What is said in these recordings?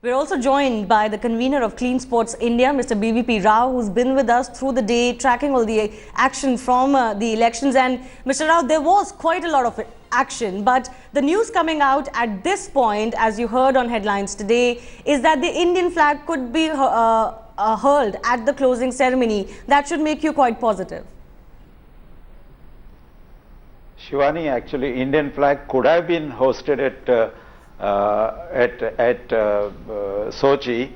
We're also joined by the convener of Clean Sports India, Mr. BVP Rao, who's been with us through the day, tracking all the action from the elections. And Mr. Rao, there was quite a lot of action, but the news coming out at this point, as you heard on headlines today, is that the Indian flag could be hurled at the closing ceremony. That should make you quite positive. Shivani, actually, Indian flag could have been hosted at Sochi,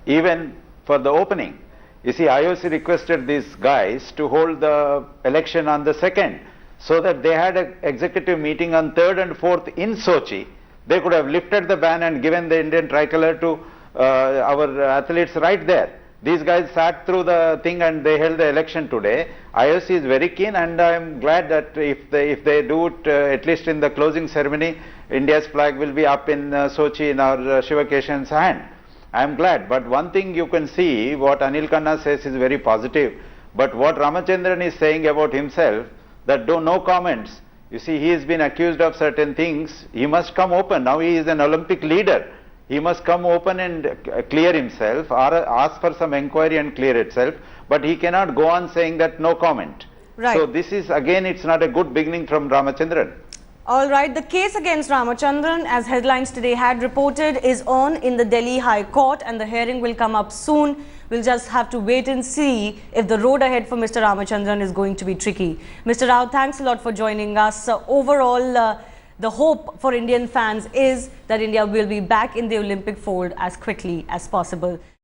even for the opening. You see, IOC requested these guys to hold the election on the 2nd, so that they had an executive meeting on 3rd and 4th in Sochi. They could have lifted the ban and given the Indian tricolor to our athletes right there. These guys sat through the thing and they held the election today. IOC is very keen, and I am glad that if they do it, at least in the closing ceremony, India's flag will be up in Sochi in our Shiva Keshan's hand. I am glad, but one thing you can see, what Anil Khanna says is very positive, but what Ramachandran is saying about himself, that no comments. You see, he has been accused of certain things. He must come open. Now he is an Olympic leader. He must come open and clear himself, or ask for some inquiry and clear itself, but he cannot go on saying that no comment. Right. So this is, again, it's not a good beginning from Ramachandran. All right, the case against Ramachandran, as headlines today had reported, is on in the Delhi High Court, and the hearing will come up soon. We'll just have to wait and see if the road ahead for Mr. Ramachandran is going to be tricky. Mr. Rao, thanks a lot for joining us. Overall, the hope for Indian fans is that India will be back in the Olympic fold as quickly as possible.